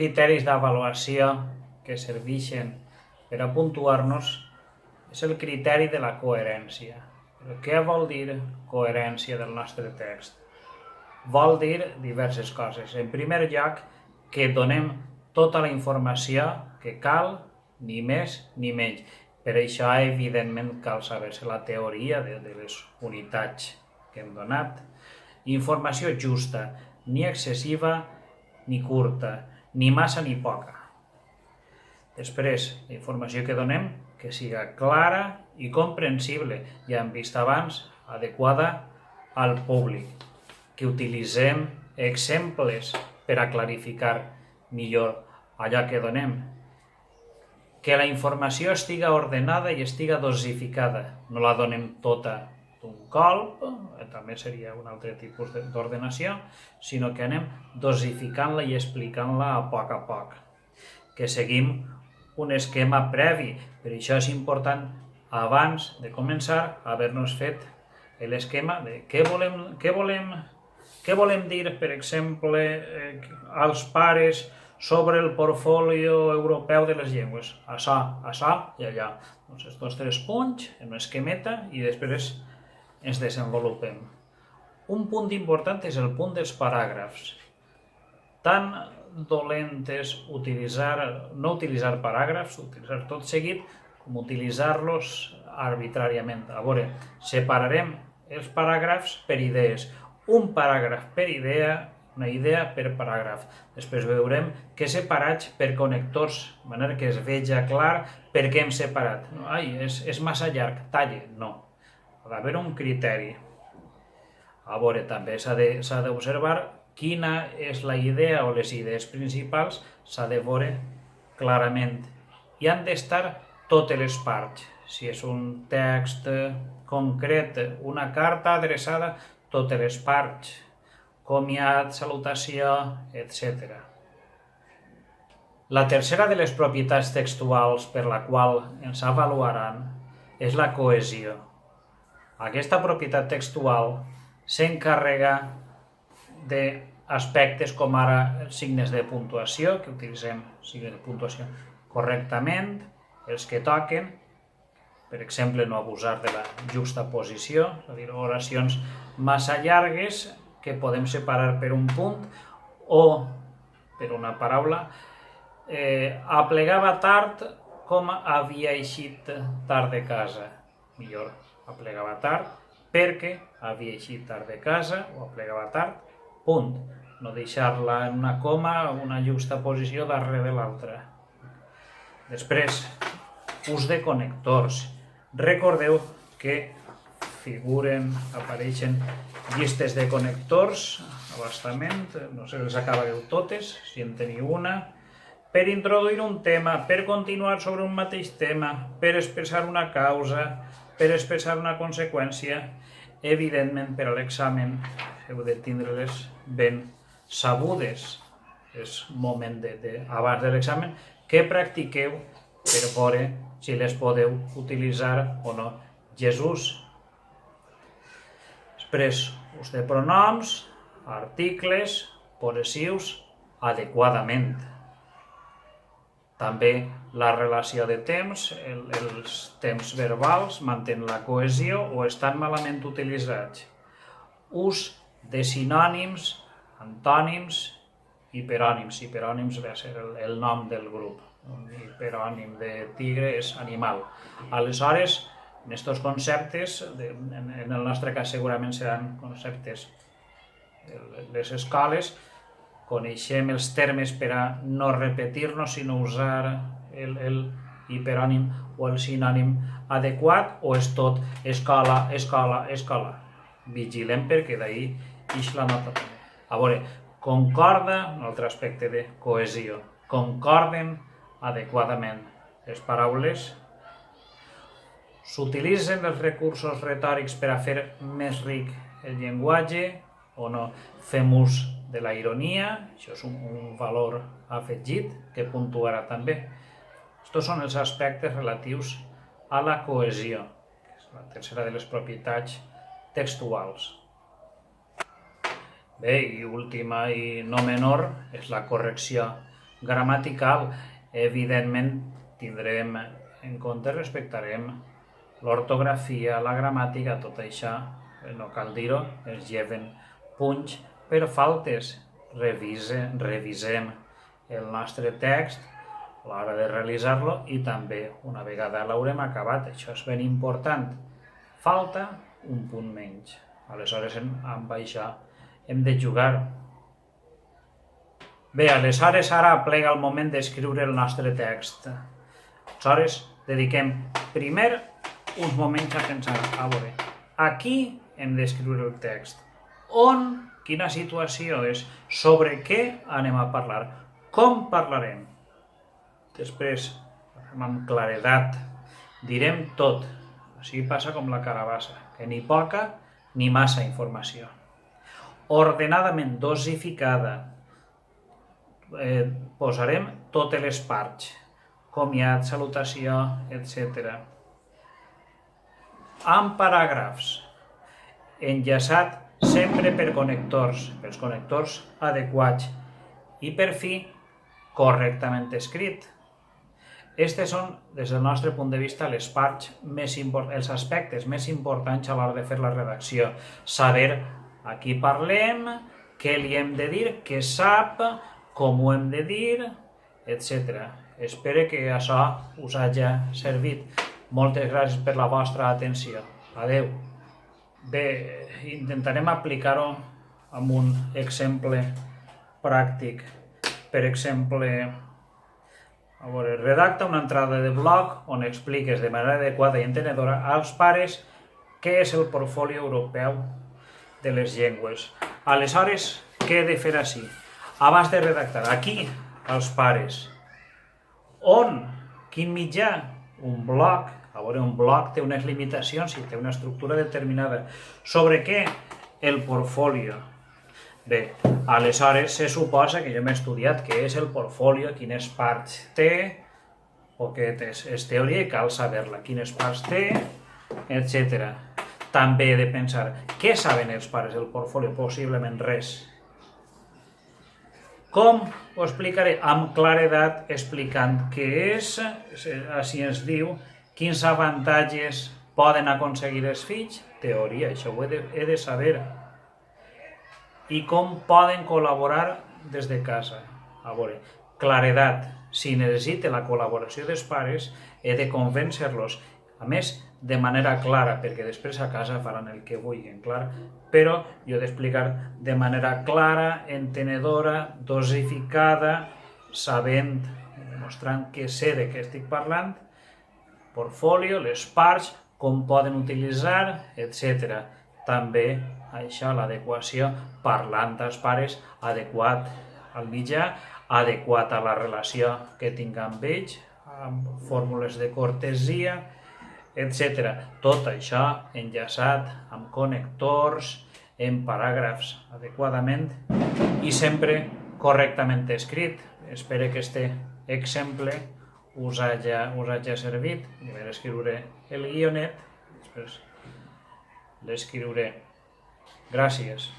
criteris d'avaluació que serveixen per a puntuar-nos és el criteri de la coherència. Però què vol dir coherència del nostre text? Vol dir diverses coses. En primer lloc, que donem tota la informació que cal, ni més ni menys. Per això, evidentment, cal saber-se la teoria de les unitats que hem donat. Informació justa, ni excessiva ni curta, ni massa ni poca. Després, la informació que donem que siga clara i comprensible, ja hem vist abans, adequada al públic, que utilitzem exemples per a clarificar millor allò que donem, que la informació estiga ordenada i estiga dosificada, no la donem tota d'un colp, també seria un altre tipus d'ordenació, sinó que anem dosificant-la i explicant-la a poc, que seguim un esquema previ. Per això és important, abans de començar, haver-nos fet l'esquema de què volem dir, per exemple, als pares sobre el portfolio europeu de les llengües. Això i allà. Doncs estos 3 punts en una esquemeta i després ens desenvolupem. Un punt important és el punt dels paràgrafs. Tan dolent és no utilitzar paràgrafs, utilitzar tot seguit, com utilitzar-los arbitràriament. A veure, separarem els paràgrafs per idees. Un paràgraf per idea, una idea per paràgraf. Després veurem que separats per connectors, de manera que es veja clar per què hem separat. Ai, és massa llarg, talle. No. Ha d'haver un criteri. A veure, també s'ha d'observar quina és la idea o les idees principals, s'ha de veure clarament. I han d'estar totes les parts. Si és un text concret, una carta adreçada, totes les parts, comiat, salutació, etc. La tercera de les propietats textuals per la qual ens avaluaran és la cohesió. Aquesta propietat textual s'encarrega d'aspectes com ara signes de puntuació, que utilitzem signes de puntuació correctament, els que toquen, per exemple, no abusar de la juxtaposició, és a dir, oracions massa llargues que podem separar per un punt o per una paraula. Aplegava tard com havia eixit tard de casa. Millor, aplegava tard perquè havia eixit tard de casa o aplegava tard, punt. No deixar-la en una coma o una juxtaposició darrere de l'altra. Després, ús de connectors. Recordeu que apareixen llistes de connectors a bastament, no sé si les acabareu totes, si en teniu una, per introduir un tema, per continuar sobre un mateix tema, per expressar una causa, per expressar una conseqüència. Evidentment, per a l'examen heu de tindre-les ben sabudes. És moment, abans de l'examen, que practiqueu per veure si les podeu utilitzar o no. Jesús. Després, ús de pronoms, articles, possessius, adequadament. També la relació de temps, els temps verbals mantenen la cohesió o estan malament utilitzats. Ús de sinònims, antònims, hiperònims. Hiperònims va ser el nom del grup. Un hiperònim de tigre és animal. Aleshores, en aquests conceptes, en el nostre cas segurament seran conceptes de les escoles, coneixem els termes per a no repetir-nos, sinó usar el hiperònim o el sinònim adequat, o és tot escola, escola, escola. Vigilem perquè d'ahir ix la nota també. A veure, concorda, un altre aspecte de cohesió, concorden adequadament les paraules. S'utilitzen els recursos retòrics per a fer més ric el llenguatge o no? Fem ús de la ironia, això és un valor afegit que puntuarà també. Aquests són els aspectes relatius a la cohesió, que és la tercera de les propietats textuals. Bé, i última i no menor és la correcció gramatical, evidentment tindrem en compte, respectarem l'ortografia, la gramàtica, tot això, no cal dir-ho, es lleven punys per faltes. Revisem el nostre text a l'hora de realitzar-lo i també, una vegada l'haurem acabat, això és ben important, falta un punt menys. Aleshores, amb això hem de jugar. Bé, aleshores ara plega el moment d'escriure el nostre text. Aleshores, dediquem primer uns moments a pensar, a veure, aquí hem d'escriure el text. On, quina situació és, sobre què anem a parlar, com parlarem. Després, amb claredat, direm tot. Així passa com la carabassa, que ni poca ni massa informació. Ordenadament, dosificada, posarem totes les parts, comiat, salutació, etc. Amb paràgrafs, enllaçat sempre per connectors, pels connectors adequats i per fi correctament escrit. Estes són, des del nostre punt de vista, les parts més importants, els aspectes més importants a l'hora de fer la redacció. Saber a qui parlem, què li hem de dir, què sap, com ho hem de dir, etc. Espero que això us hagi servit. Moltes gràcies per la vostra atenció. Adeu. Bé, intentarem aplicar-ho amb un exemple pràctic. Per exemple, a veure, redacta una entrada de blog on expliques de manera adequada i entenedora als pares què és el portfoli europeu de les llengües. Aleshores, què he de fer així? Abans de redactar, aquí, als pares. On? Quin mitjà? Un blog. A veure, un blog té unes limitacions i té una estructura determinada. Sobre què? El portfolio. Bé, aleshores se suposa que jo m'he estudiat què és el portfolio, quines parts té, poquetes, és teoria i cal saber-la, quines parts té, etc. També he de pensar, què saben els pares del portfolio? Possiblement res. Com? Ho explicaré amb claredat explicant què és, així ens diu, quins avantatges poden aconseguir els fills, teoria, això ho he de saber, i com poden col·laborar des de casa. A veure, claredat, si necessita la col·laboració dels pares, he de convèncer-los, a més, de manera clara, perquè després a casa faran el que vulguin, clar, però jo he d'explicar de manera clara, entenedora, dosificada, sabent, demostrant que sé de què estic parlant, portfolio, les parts, com poden utilitzar, etc. També això, l'adequació, parlant als pares, adequat al mitjà, adequat a la relació que tinc amb ells, amb fórmules de cortesia, etc. Tot això enllaçat amb connectors, en paràgrafs adequadament i sempre correctament escrit. Espero que aquest exemple us hagi servit. Jo escriuré el guionet, després l'escriuré. Gràcies.